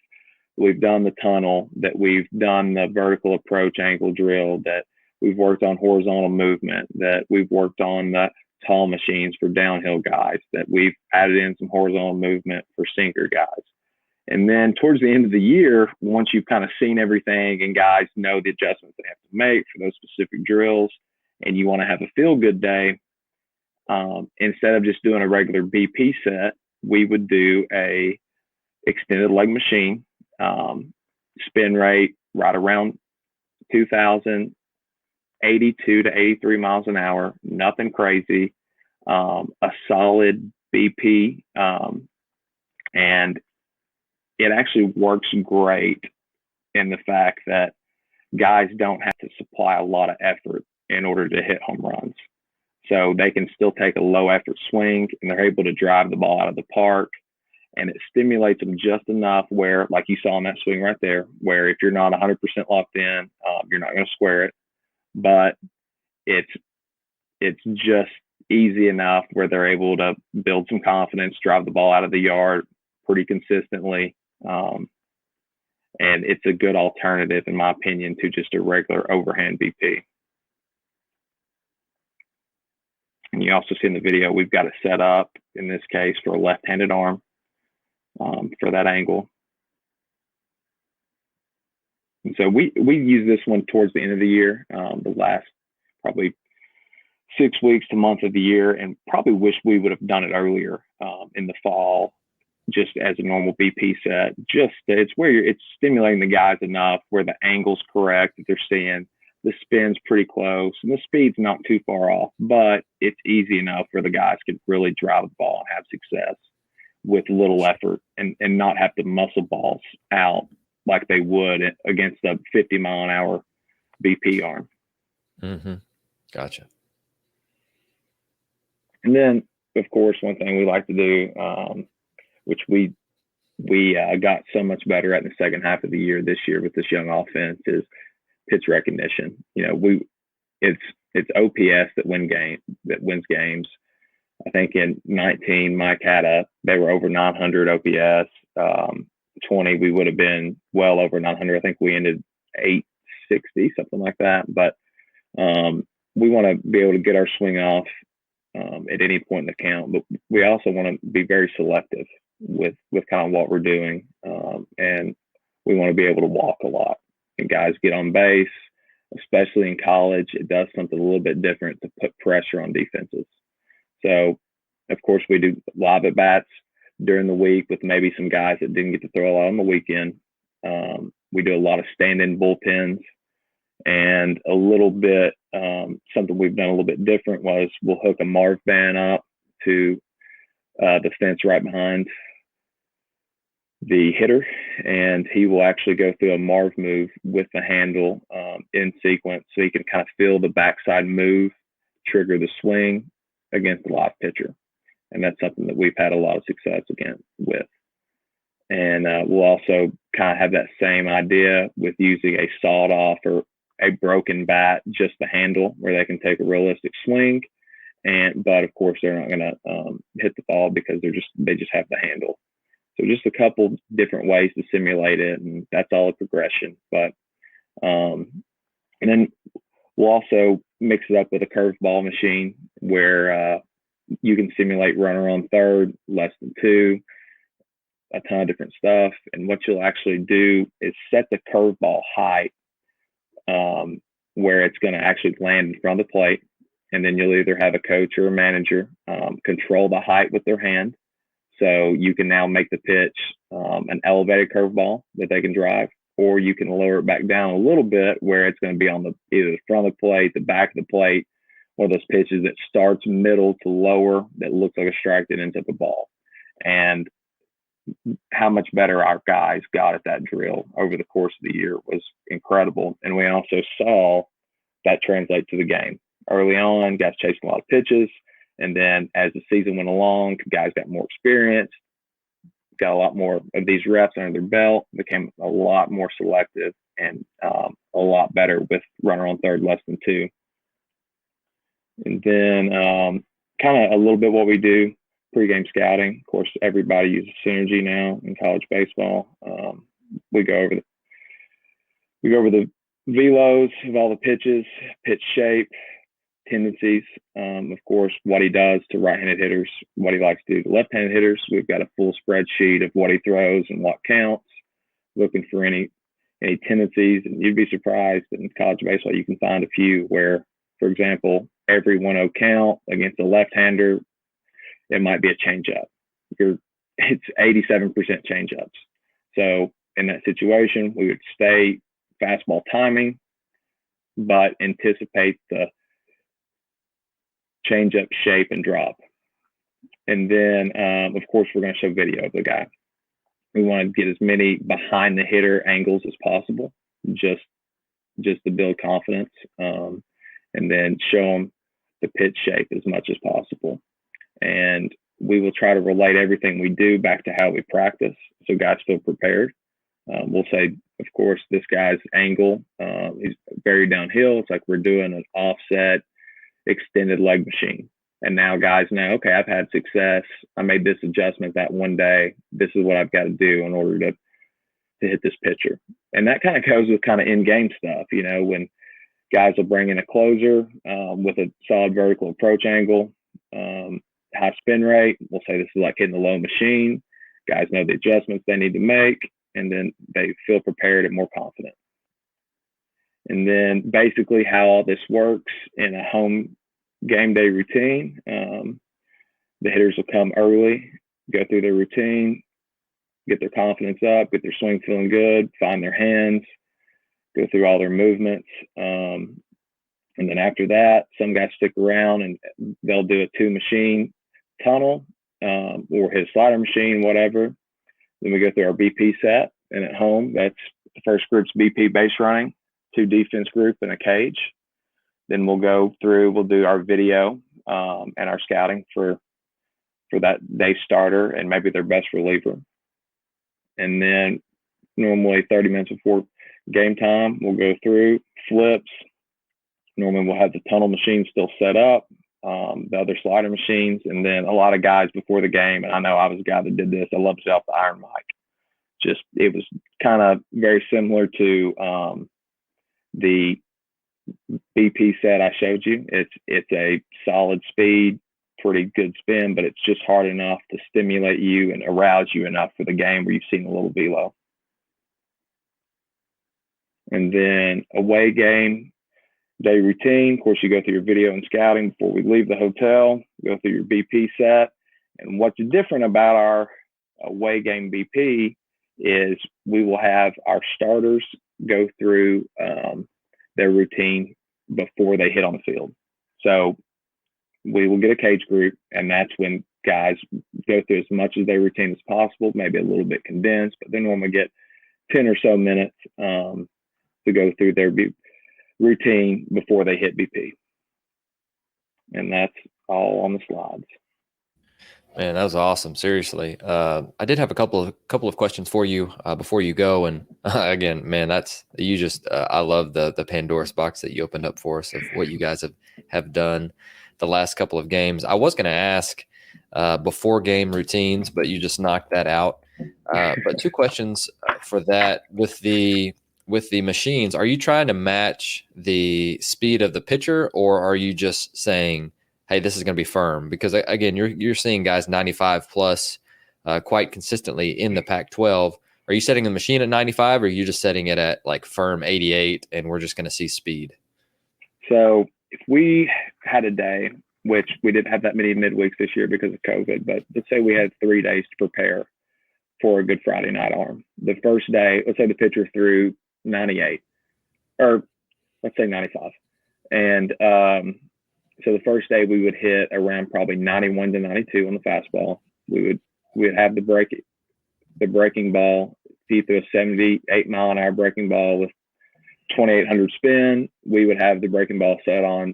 done the tunnel, that we've done the vertical approach angle drill, that we've worked on horizontal movement, that we've worked on the tall machines for downhill guys, that we've added in some horizontal movement for sinker guys. And then towards the end of the year, once you've kind of seen everything and guys know the adjustments they have to make for those specific drills, and you want to have a feel-good day, instead of just doing a regular BP set, we would do a extended leg machine, spin rate right around 2,082 to 83 miles an hour, nothing crazy. a solid BP, and it actually works great in the fact that guys don't have to supply a lot of effort in order to hit home runs. So they can still take a low effort swing and they're able to drive the ball out of the park. And it stimulates them just enough where, like you saw in that swing right there, where if you're not 100% locked in, you're not going to square it. But it's just easy enough where they're able to build some confidence, drive the ball out of the yard pretty consistently. And it's a good alternative, in my opinion, to just a regular overhand BP. And you also see in the video, we've got it set up, in this case, for a left-handed arm for that angle. And so we use this one towards the end of the year, the last probably 6 weeks to month of the year, and probably wish we would have done it earlier in the fall, just as a normal BP set. Just it's where it's stimulating the guys enough where the angle's correct that they're seeing, the spin's pretty close, and the speed's not too far off, but it's easy enough where the guys can really drive the ball and have success with little effort and not have to muscle balls out like they would against a 50-mile-an-hour BP arm. Mm-hmm. Gotcha. And then, of course, one thing we like to do, which we got so much better at in the second half of the year this year with this young offense, is pitch recognition. It's OPS that wins games. I think in 19, Mike they were over 900 OPS. 20, we would have been well over 900. I think we ended 860, something like that. But we want to be able to get our swing off at any point in the count, but we also want to be very selective with kind of what we're doing. And we want to be able to walk a lot. And guys get on base, especially in college, it does something a little bit different to put pressure on defenses. So, of course, we do live at bats during the week with maybe some guys that didn't get to throw a lot on the weekend. We do a lot of stand-in bullpens, and a little bit, something we've done a little bit different was we'll hook a Marv band up to the fence right behind the hitter, and he will actually go through a Marv move with the handle in sequence, so he can kind of feel the backside move, trigger the swing against the live pitcher. And that's something that we've had a lot of success with. And we'll also kind of have that same idea with using a sawed off or a broken bat, just the handle, where they can take a realistic swing. But of course, they're not going to hit the ball because they just have the handle. So just a couple different ways to simulate it, and that's all a progression. But and then we'll also mix it up with a curveball machine where you can simulate runner on third, less than two, a ton of different stuff. And what you'll actually do is set the curveball height where it's going to actually land in front of the plate. And then you'll either have a coach or a manager control the height with their hand. So you can now make the pitch an elevated curveball that they can drive, or you can lower it back down a little bit where it's going to be on either the front of the plate, the back of the plate, one of those pitches that starts middle to lower that looks like a strike that ends up a ball. And how much better our guys got at that drill over the course of the year was incredible. And we also saw that translate to the game. Early on, guys chasing a lot of pitches. And then as the season went along, guys got more experience, got a lot more of these reps under their belt, became a lot more selective and a lot better with runner on third, less than two. And then kind of a little bit what we do, pregame scouting. Of course, everybody uses Synergy now in college baseball. We go over the velos of all the pitches, pitch shape, tendencies. Of course, what he does to right-handed hitters, what he likes to do to left-handed hitters. We've got a full spreadsheet of what he throws and what counts, looking for any tendencies. And you'd be surprised that in college baseball you can find a few where, for example, every 1-0 count against a left-hander, it might be a changeup. It's 87% changeups. So in that situation, we would stay fastball timing, but anticipate the change up, shape, and drop. And then, of course, we're going to show video of the guy. We want to get as many behind the hitter angles as possible, just to build confidence, and then show them the pitch shape as much as possible. And we will try to relate everything we do back to how we practice, so guys feel prepared. We'll say, of course, this guy's angle, he's very downhill. It's like we're doing an offset extended leg machine. And now guys know, okay, I've had success. I made this adjustment that one day. This is what I've got to do in order to hit this pitcher. And that kind of goes with kind of in-game stuff, you know, when guys will bring in a closer with a solid vertical approach angle, high spin rate. We'll say this is like hitting the low machine. Guys know the adjustments they need to make, and then they feel prepared and more confident. And then basically how all this works in a home game day routine, the hitters will come early, go through their routine, get their confidence up, get their swing feeling good, find their hands, go through all their movements. And then after that, some guys stick around and they'll do a 2-machine tunnel, or hit a slider machine, whatever. Then we go through our BP set. And at home, that's the first group's BP base running, 2 defense group, and a cage. Then we'll go through, we'll do our video and our scouting for that day starter and maybe their best reliever. And then normally 30 minutes before game time, we'll go through flips. Normally we'll have the tunnel machine still set up, the other slider machines, and then a lot of guys before the game, and I know I was a guy that did this, I love to set up the iron mic. Just, it was kind of very similar to the BP set I showed you. It's a solid speed, pretty good spin, but it's just hard enough to stimulate you and arouse you enough for the game where you've seen a little velo. And then away game day routine. Of course, you go through your video and scouting before we leave the hotel, go through your BP set. And what's different about our away game BP is we will have our starters go through their routine before they hit on the field. So we will get a cage group, and that's when guys go through as much of their routine as possible, maybe a little bit condensed, but they normally get 10 or so minutes to go through their routine before they hit BP. And that's all on the slides. Man, that was awesome. Seriously. I did have a couple of questions for you before you go. And again, man, I love the Pandora's box that you opened up for us of what you guys have done the last couple of games. I was going to ask before game routines, but you just knocked that out. But 2 questions for that with the machines. Are you trying to match the speed of the pitcher, or are you just saying, hey, this is going to be firm? Because again, you're seeing guys 95 plus quite consistently in the Pac-12. Are you setting the machine at 95, or are you just setting it at like firm 88 and we're just going to see speed? So if we had a day, which we didn't have that many midweeks this year because of COVID, but let's say we had 3 days to prepare for a Good Friday night arm. The first day, let's say the pitcher threw 98, or let's say 95. And so the first day we would hit around probably 91 to 92 on the fastball. We would have the breaking ball. If he threw a 78 mile an hour breaking ball with 2,800 spin, we would have the breaking ball set on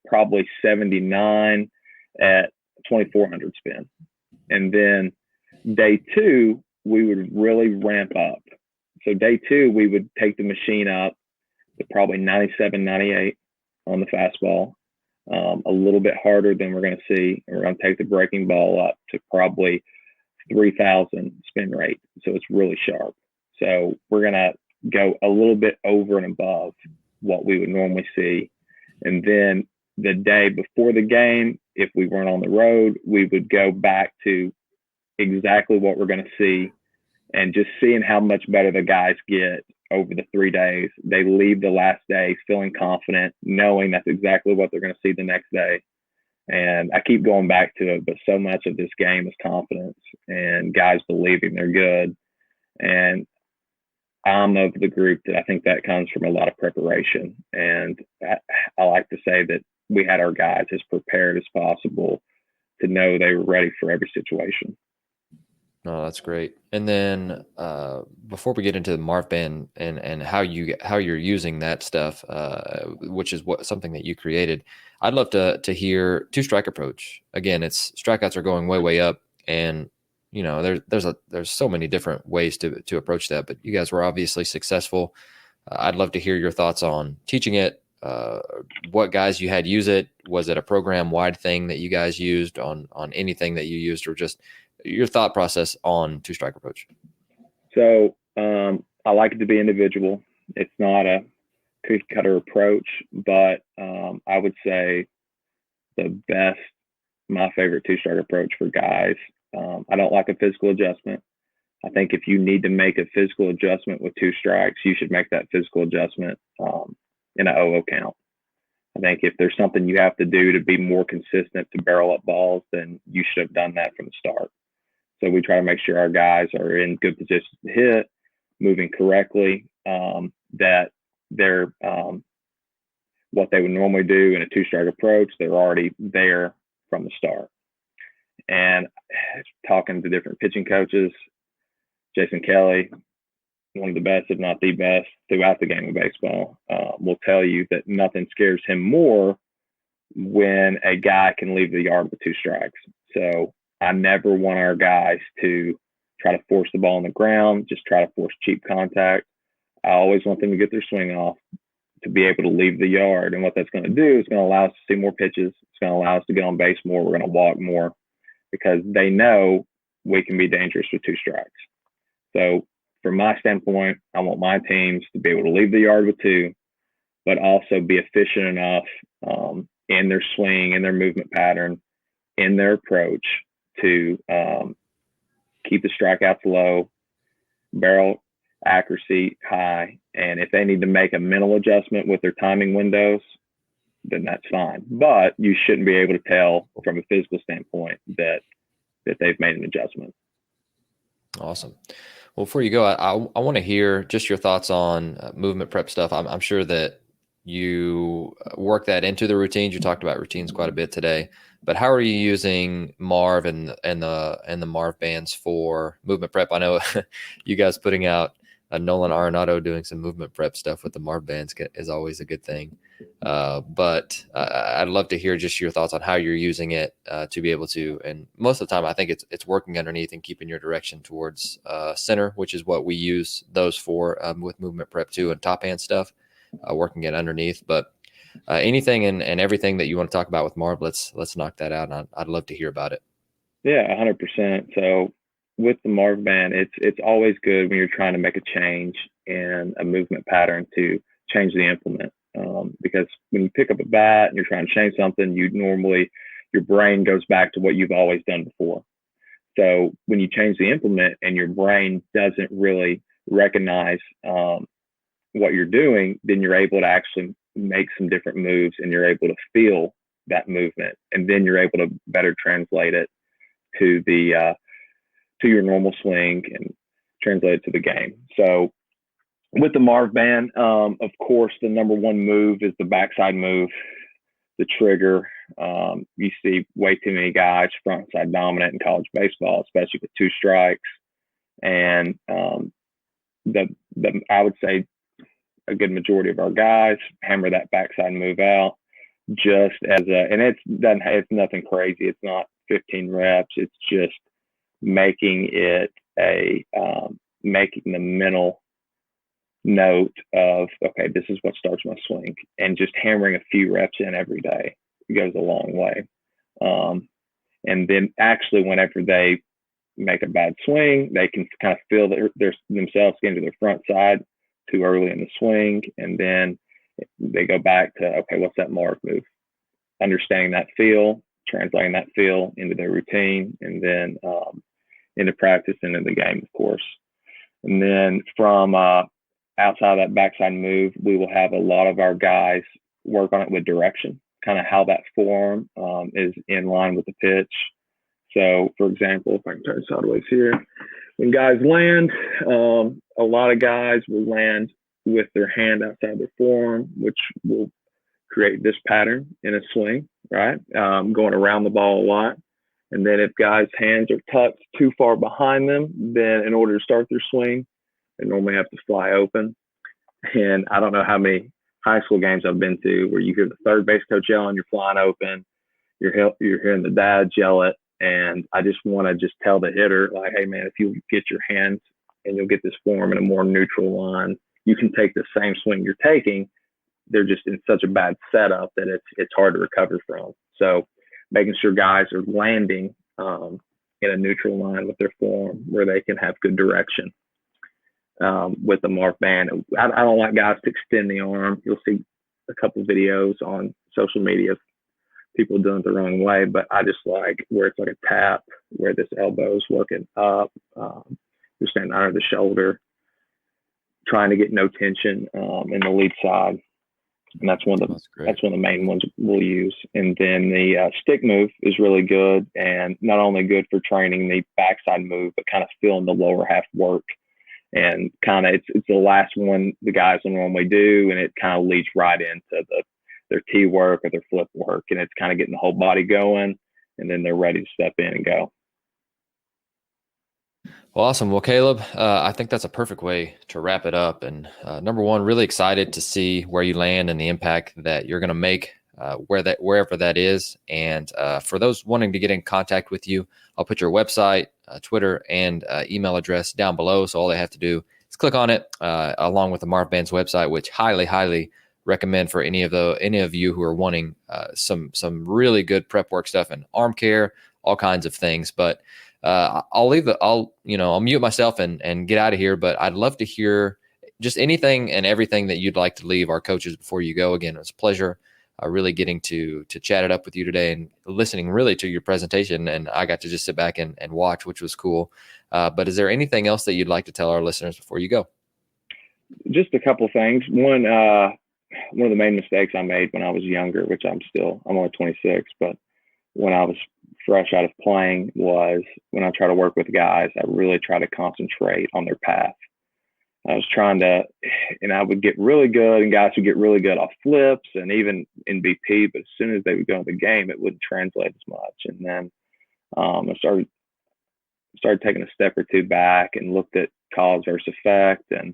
probably 79 at 2,400 spin. And then day 2, we would really ramp up. So day 2, we would take the machine up to probably 97, 98 on the fastball. A little bit harder than we're going to see. And we're going to take the breaking ball up to probably 3,000 spin rate. So it's really sharp. So we're going to go a little bit over and above what we would normally see. And then the day before the game, if we weren't on the road, we would go back to exactly what we're going to see, and just seeing how much better the guys get over the 3 days. They leave the last day feeling confident, knowing that's exactly what they're going to see the next day. And I keep going back to it, but so much of this game is confidence and guys believing they're good. And I'm of the group that I think that comes from a lot of preparation. And I like to say that we had our guys as prepared as possible to know they were ready for every situation. No, that's great. And then before we get into the Marv band and how you're using that stuff, which is something that you created, I'd love to hear two strike approach. Again, it's strikeouts are going way up, and there's so many different ways to approach that. But you guys were obviously successful. I'd love to hear your thoughts on teaching it. What guys you had use it? Was it a program wide thing that you guys used on anything that you used, or just your thought process on two strike approach? So I like it to be individual. It's not a cookie cutter approach, but I would say my favorite two strike approach for guys. I don't like a physical adjustment. I think if you need to make a physical adjustment with two strikes, you should make that physical adjustment in an 0-0 count. I think if there's something you have to do to be more consistent to barrel up balls, then you should have done that from the start. So we try to make sure our guys are in good positions to hit, moving correctly, that they're what they would normally do in a two-strike approach, they're already there from the start. And talking to different pitching coaches, Jason Kelly, one of the best, if not the best, throughout the game of baseball, will tell you that nothing scares him more when a guy can leave the yard with two strikes. So I never want our guys to try to force the ball on the ground, just try to force cheap contact. I always want them to get their swing off, to be able to leave the yard. And what that's going to do is going to allow us to see more pitches. It's going to allow us to get on base more. We're going to walk more because they know we can be dangerous with two strikes. So from my standpoint, I want my teams to be able to leave the yard with two, but also be efficient enough in their swing, in their movement pattern, in their approach to keep the strikeouts low, barrel accuracy high. And if they need to make a mental adjustment with their timing windows, then that's fine. But you shouldn't be able to tell from a physical standpoint that they've made an adjustment. Awesome. Well, before you go, I want to hear just your thoughts on movement prep stuff. I'm sure that you work that into the routines. You talked about routines quite a bit today, but how are you using Marv and the Marv bands for movement prep? I know you guys putting out Nolan Arenado doing some movement prep stuff with the Marv bands is always a good thing. But I'd love to hear just your thoughts on how you're using it to be able to, and most of the time I think it's working underneath and keeping your direction towards center, which is what we use those for with movement prep too, and top hand stuff, working it underneath. But anything and everything that you want to talk about with Marv, let's knock that out, and I'd love to hear about it. Yeah, 100%. So with the Marv band, it's always good when you're trying to make a change in a movement pattern to change the implement. Because when you pick up a bat and you're trying to change something, your brain goes back to what you've always done before. So when you change the implement and your brain doesn't really recognize what you're doing, then you're able to actually make some different moves and you're able to feel that movement. And then you're able to better translate it to to your normal swing and translate it to the game. So with the Marv band, of course, the number one move is the backside move, the trigger. You see way too many guys frontside dominant in college baseball, especially with two strikes. And I would say a good majority of our guys hammer that backside move out just as and it's nothing crazy. It's not 15 reps. It's just making it making the mental note of, okay, this is what starts my swing, and just hammering a few reps in every day goes a long way. And then actually whenever they make a bad swing, they can kind of feel themselves getting to their front side too early in the swing, and then they go back to, okay, what's that Marv move? Understanding that feel, translating that feel into their routine, and then into practice and in the game, of course. And then from outside of that backside move, we will have a lot of our guys work on it with direction, kind of how that form is in line with the pitch. So, for example, if I can turn sideways here, when guys land, a lot of guys will land with their hand outside their form, which will create this pattern in a swing, right? Going around the ball a lot. And then if guys' hands are tucked too far behind them, then in order to start their swing, they normally have to fly open. And I don't know how many high school games I've been to where you hear the third base coach yelling, you're flying open, you're hearing the dad yell it. And I just want to just tell the hitter, like, hey, man, if you get your hands and you'll get this form in a more neutral line, you can take the same swing you're taking. They're just in such a bad setup that it's hard to recover from. So making sure guys are landing in a neutral line with their form where they can have good direction with the mark band. I don't like guys to extend the arm. You'll see a couple videos on social media of people doing it the wrong way, but I just like where it's like a tap, where this elbow is looking up, you're standing under the shoulder, trying to get no tension in the lead side. And that's one of the main ones we'll use. And then the stick move is really good, and not only good for training the backside move, but kind of feeling the lower half work. And kind of it's the last one the guys will normally do, and it kind of leads right into their tee work or their flip work, and it's kind of getting the whole body going, and then they're ready to step in and go. Well, awesome. Well, Caleb, I think that's a perfect way to wrap it up. And number one, really excited to see where you land and the impact that you're going to make wherever that is. And for those wanting to get in contact with you, I'll put your website, Twitter, and email address down below. So all they have to do is click on it, along with the Marv Band's website, which highly recommend for any of you who are wanting some really good prep work stuff and arm care, all kinds of things. But I'll mute myself and get out of here, but I'd love to hear just anything and everything that you'd like to leave our coaches before you go. Again, it was a pleasure really getting to chat it up with you today and listening really to your presentation. And I got to just sit back and watch, which was cool. But is there anything else that you'd like to tell our listeners before you go? Just a couple of things. One of the main mistakes I made when I was younger, which I'm only 26, but when I was fresh out of playing, was when I try to work with guys, I really try to concentrate on their path. I was trying to, and I would get really good, and guys would get really good off flips and even in BP, but as soon as they would go into the game, it wouldn't translate as much. And then I started taking a step or two back and looked at cause versus effect. And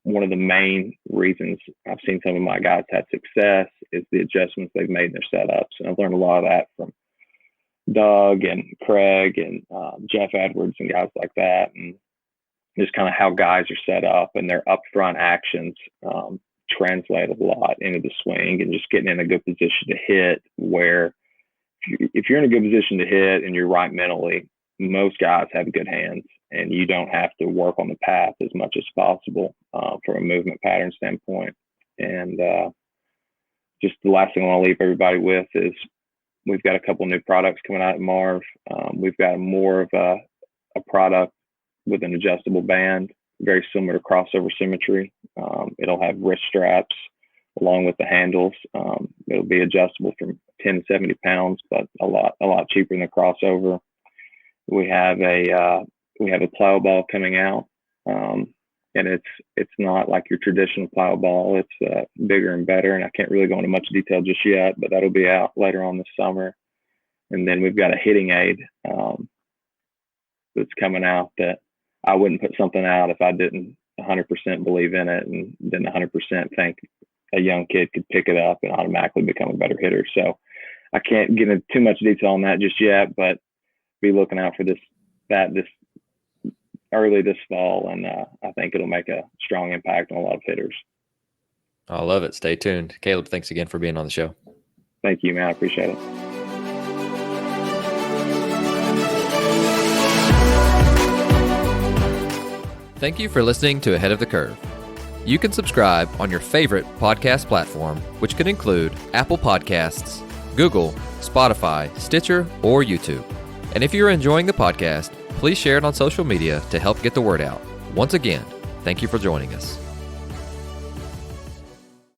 one of the main reasons I've seen some of my guys have success is the adjustments they've made in their setups. And I've learned a lot of that from Doug and Craig and Jeff Edwards and guys like that. And just kind of how guys are set up and their upfront actions translate a lot into the swing, and just getting in a good position to hit, where if you're in a good position to hit and you're right mentally, most guys have good hands, and you don't have to work on the path as much as possible from a movement pattern standpoint. And just the last thing I want to leave everybody with is we've got a couple new products coming out at Marv. We've got more of a product with an adjustable band, very similar to crossover symmetry. It'll have wrist straps along with the handles. It'll be adjustable from 10 to 70 pounds, but a lot cheaper than the crossover. We have a plow ball coming out, and it's not like your traditional plow ball. It's bigger and better, and I can't really go into much detail just yet, but that'll be out later on this summer. And then we've got a hitting aid that's coming out that I wouldn't put something out if I didn't 100% believe in it, and didn't 100% think a young kid could pick it up and automatically become a better hitter. So I can't get into too much detail on that just yet, but be looking out for this early this fall, and I think it'll make a strong impact on a lot of hitters. I love it. Stay tuned. Caleb, thanks again for being on the show. Thank you, man. I appreciate it. Thank you for listening to Ahead of the Curve. You can subscribe on your favorite podcast platform, which could include Apple Podcasts, Google, Spotify, Stitcher, or YouTube. And if you're enjoying the podcast, please share it on social media to help get the word out. Once again, thank you for joining us.